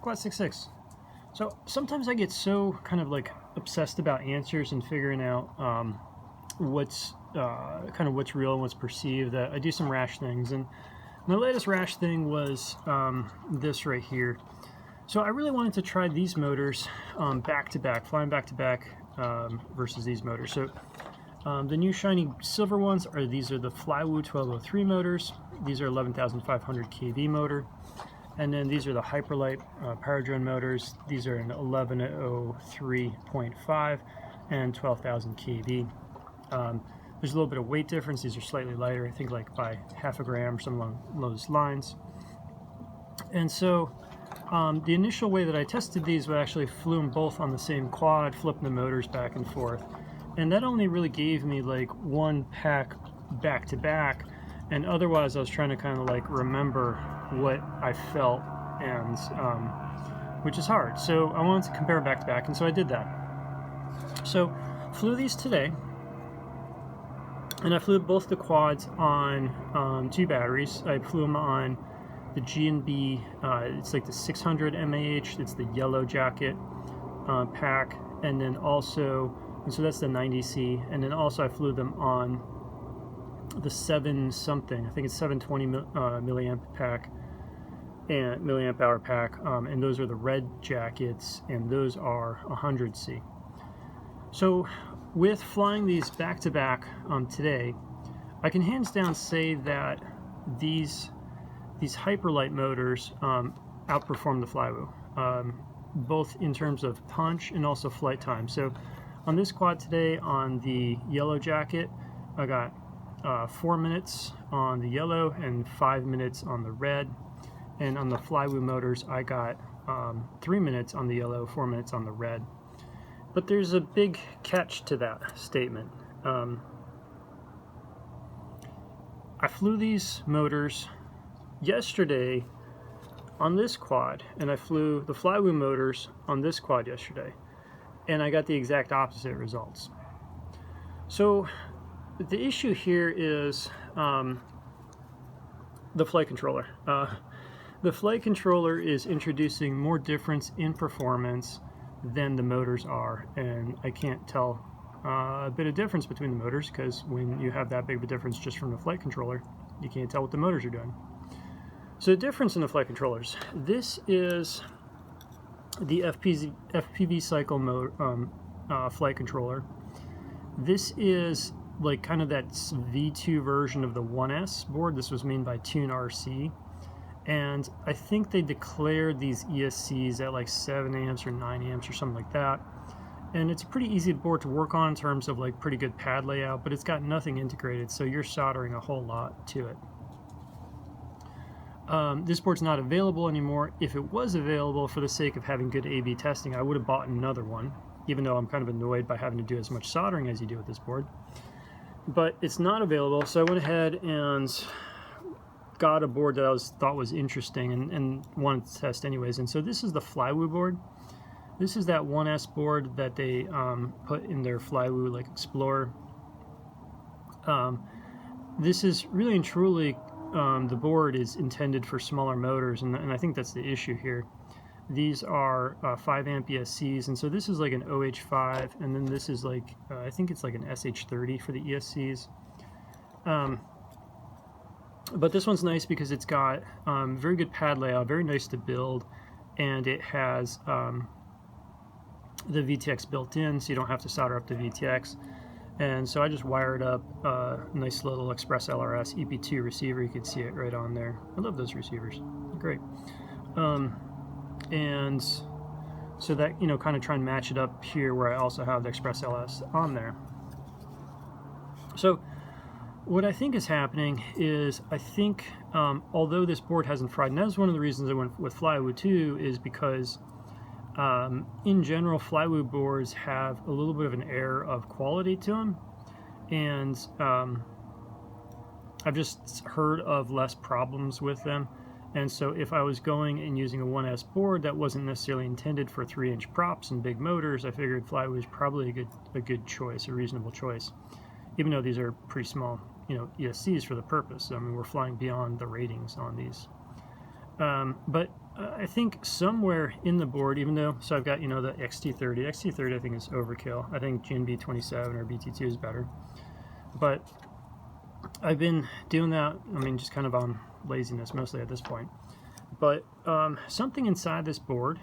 Quad 6.6. So sometimes I get so kind of like obsessed about answers and figuring out what's kind of what's real and what's perceived that I do some rash things. And my latest rash thing was this right here. So I really wanted to try these motors back to back, flying back to back versus these motors. So the new shiny silver ones are these are the Flywoo 1203 motors. These are 11,500 kV motor. And then these are the Hyperlite power drone motors. These are an 1103.5 and 12,000 kV. There's a little bit of weight difference. These are slightly lighter, I think like by half a gram or something along those lines. And so the initial way that I tested these was actually flew them both on the same quad, flipping the motors back and forth. And that only really gave me like one pack back to back. And otherwise I was trying to kind of like remember what I felt, and which is hard. So I wanted to compare back to back, and so I did that. So flew these today, and I flew both the quads on 2 batteries. I flew them on the G&B, it's like the 600 mAh, it's the yellow jacket pack, and then also, and so that's the 90C, and then also I flew them on the 7 something, I think it's 720 milliamp pack, and milliamp hour pack, and those are the red jackets, and those are 100C. So with flying these back to back today, I can hands down say that these Hyperlite motors outperform the Flywoo, both in terms of punch and also flight time. So on this quad today, on the yellow jacket, I got 4 minutes on the yellow and 5 minutes on the red. And on the Flywoo motors, I got 3 minutes on the yellow, 4 minutes on the red. But there's a big catch to that statement. I flew these motors yesterday on this quad, and I flew the Flywoo motors on this quad yesterday, and I got the exact opposite results. So the issue here is the flight controller. The flight controller is introducing more difference in performance than the motors are, and I can't tell a bit of difference between the motors, because when you have that big of a difference just from the flight controller, you can't tell what the motors are doing. So the difference in the flight controllers, this is the FPV cycle mode flight controller. This is like kind of that V2 version of the 1S board. This was made by TuneRC, and I think they declared these ESCs at like 7 amps or 9 amps or something like that. And it's a pretty easy board to work on in terms of like pretty good pad layout, but it's got nothing integrated, so you're soldering a whole lot to it. This board's not available anymore. If it was available, for the sake of having good A/B testing, I would have bought another one, even though I'm kind of annoyed by having to do as much soldering as you do with this board. But it's not available, so I went ahead and got a board that I thought was interesting and wanted to test anyways. And so this is the Flywoo board. This is that 1S board that they put in their Flywoo like Explorer. This is really and truly, the board is intended for smaller motors, and I think that's the issue here. These are 5 amp ESCs, and so this is like an OH5, and then this is like, I think it's like an SH30 for the ESCs. But this one's nice because it's got very good pad layout, very nice to build, and it has the VTX built in, so you don't have to solder up the VTX. And so I just wired up a nice little Express LRS EP2 receiver. You can see it right on there. I love those receivers, great. And so that, you know, kind of try and match it up here where I also have the Express LS on there. So what I think is happening is, I think although this board hasn't fried, and that was one of the reasons I went with Flywoo too, is because in general Flywoo boards have a little bit of an air of quality to them, and I've just heard of less problems with them. And so if I was going and using a 1S board that wasn't necessarily intended for 3-inch props and big motors, I figured Flywoo is probably a good choice, a reasonable choice, even though these are pretty small, you know, ESCs for the purpose. I mean, we're flying beyond the ratings on these. But I think somewhere in the board, even though, so I've got, you know, the XT30. XT30 I think is overkill. I think GNB27 or BT2 is better. But I've been doing that, I mean, just kind of on laziness mostly at this point. But something inside this board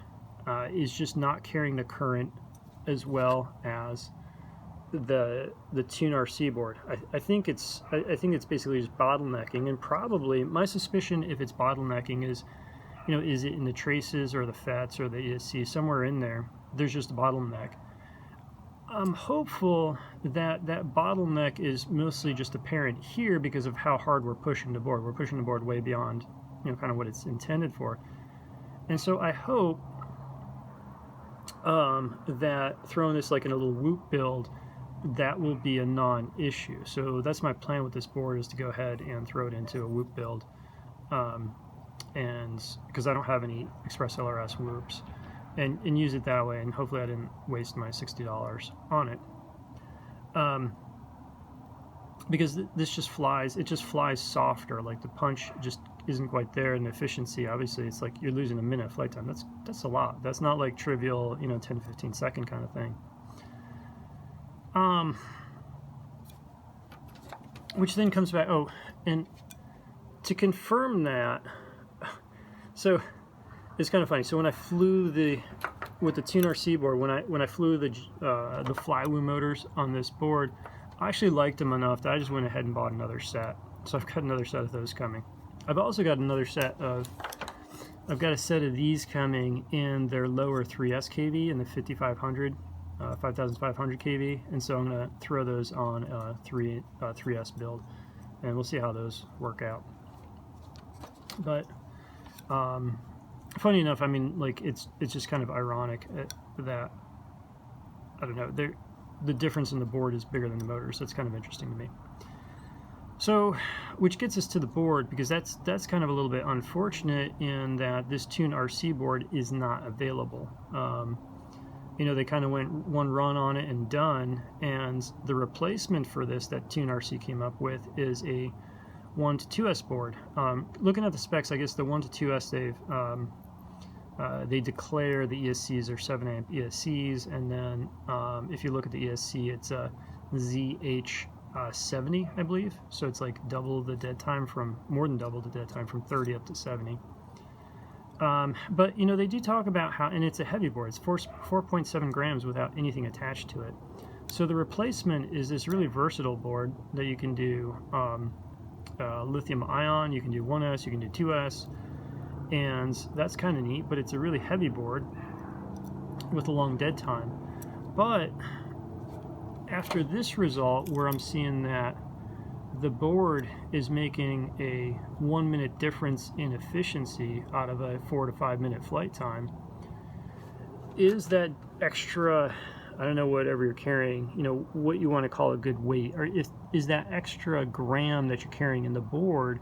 is just not carrying the current as well as the TuneRC board. I think it's basically just bottlenecking, and probably my suspicion, if it's bottlenecking, is, you know, is it in the traces or the FETs or the ESC, somewhere in there there's just a bottleneck. I'm hopeful that that bottleneck is mostly just apparent here because of how hard we're pushing the board. We're pushing the board way beyond, you know, kind of what it's intended for. And so I hope that throwing this like in a little whoop build, that will be a non-issue. So that's my plan with this board, is to go ahead and throw it into a whoop build, and because I don't have any Express LRS whoops, and use it that way, and hopefully I didn't waste my $60 on it, because this just flies, it just flies softer, like the punch just isn't quite there, and the efficiency, obviously it's like you're losing a minute of flight time. That's a lot. That's not like trivial, you know, 10 to 15 second kind of thing. Which then comes back, oh, and to confirm that, so it's kind of funny. So when I flew with the TuneRC board, when I flew the Flywoo motors on this board, I actually liked them enough that I just went ahead and bought another set. So I've got another set of those coming. I've also got another set of, I've got a set of these coming in their lower 3S kV in the 5500, 5500 kV, and so I'm going to throw those on a 3S build, and we'll see how those work out. But funny enough, I mean, like it's just kind of ironic that, I don't know, the difference in the board is bigger than the motor, so it's kind of interesting to me. So, which gets us to the board, because that's kind of a little bit unfortunate in that this TuneRC board is not available. You know, they kind of went one run on it and done, and the replacement for this that TuneRC came up with is a 1 to 2S board. Looking at the specs, I guess the 1 to 2S, they declare the ESCs are 7 amp ESCs, and then if you look at the ESC, it's a ZH70, I believe. So it's like double the dead time, more than double the dead time, from 30 up to 70. But, you know, they do talk about how, and it's a heavy board, it's 4.7 grams without anything attached to it. So the replacement is this really versatile board that you can do lithium ion, you can do 1S, you can do 2S, and that's kind of neat, but it's a really heavy board with a long dead time. But after this result, where I'm seeing that the board is making a 1 minute difference in efficiency out of a 4 to 5 minute flight time, is that extra, I don't know, whatever you're carrying, you know, what you want to call a good weight, or is that extra gram that you're carrying in the board,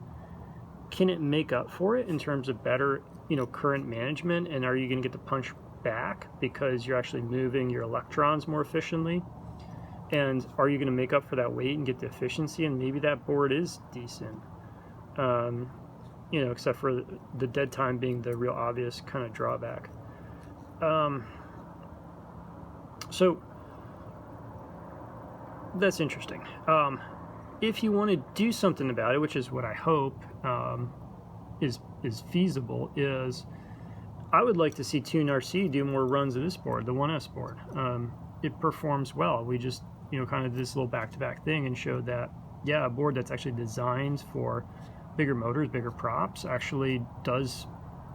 can it make up for it in terms of better, you know, current management? And are you going to get the punch back because you're actually moving your electrons more efficiently? And are you going to make up for that weight and get the efficiency? And maybe that board is decent, you know, except for the dead time being the real obvious kind of drawback. So that's interesting. If you want to do something about it, which is what I hope is feasible, is I would like to see TuneRC do more runs of this board, the 1S board. It performs well. We just, you know, kind of this little back-to-back thing, and showed that, yeah, a board that's actually designed for bigger motors, bigger props, actually does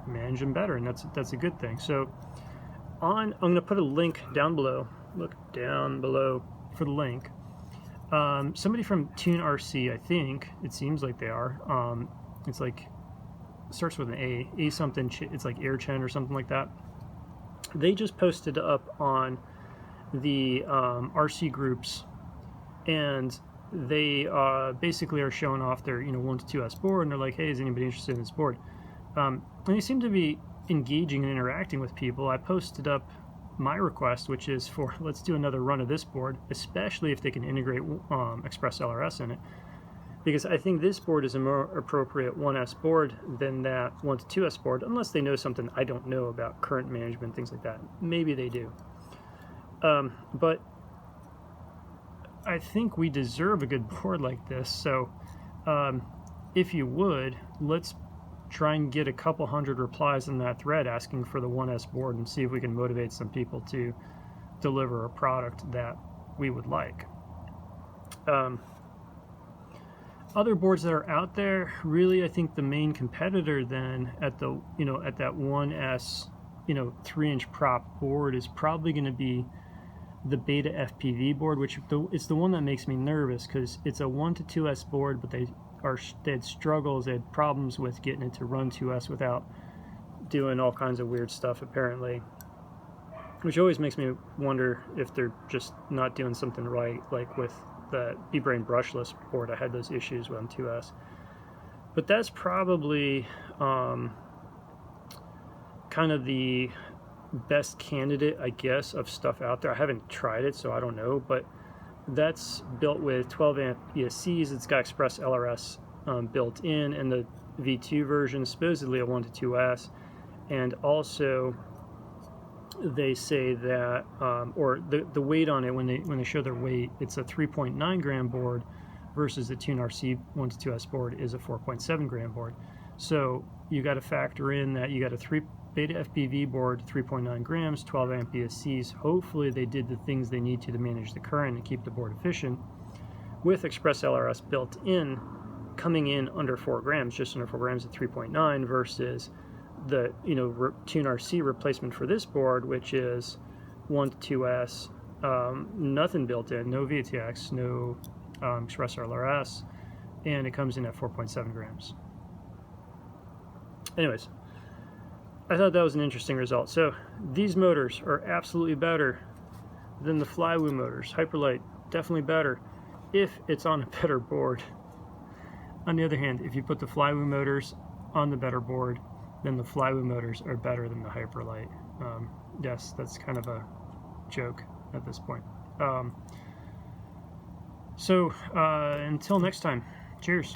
manage them better, and that's a good thing. So I'm going to put a link down below. Look down below for the link. Somebody from TuneRC, I think, it seems like they are. It's like, it starts with an A something, it's like Airchen or something like that. They just posted up on the RC groups, and they basically are showing off their, you know, 1 to 2S board, and they're like, hey, is anybody interested in this board? And they seem to be engaging and interacting with people. I posted up my request, which is for, let's do another run of this board, especially if they can integrate Express LRS in it. because I think this board is a more appropriate 1S board than that 1 to 2S board, unless they know something I don't know about current management, things like that. Maybe they do. But I think we deserve a good board like this, so if you would, let's try and get a couple hundred replies in that thread asking for the 1S board and see if we can motivate some people to deliver a product that we would like. Other boards that are out there, really, I think the main competitor then at the at that 1S 3-inch prop board is probably going to be the Beta FPV board, which it's the one that makes me nervous because it's a 1 to 2S board, but they had struggles, they had problems with getting it to run 2S without doing all kinds of weird stuff apparently, which always makes me wonder if they're just not doing something right, like with the B-Brain brushless board. I had those issues with on 2S, but that's probably kind of the best candidate, I guess, of stuff out there. I haven't tried it, so I don't know, but that's built with 12 amp ESCs. It's got Express LRS built in, and the V2 version supposedly a 1 to 2S, and also they say that, or the weight on it, when they show their weight, it's a 3.9 gram board versus the TuneRC 1 to 2S board is a 4.7 gram board. So you got to factor in that you got a Beta FPV board, 3.9 grams, 12 amp ESCs. Hopefully they did the things they need to manage the current and keep the board efficient, with Express LRS built in, coming in under 4 grams, just under 4 grams at 3.9, versus the TuneRC replacement for this board, which is 1 to 2S, nothing built in, no VTX, no Express LRS, and it comes in at 4.7 grams. Anyways, I thought that was an interesting result. So these motors are absolutely better than the Flywoo motors. Hyperlite, definitely better if it's on a better board. On the other hand, if you put the Flywoo motors on the better board, then the Flywoo motors are better than the Hyperlite. Yes, that's kind of a joke at this point. So until next time, cheers.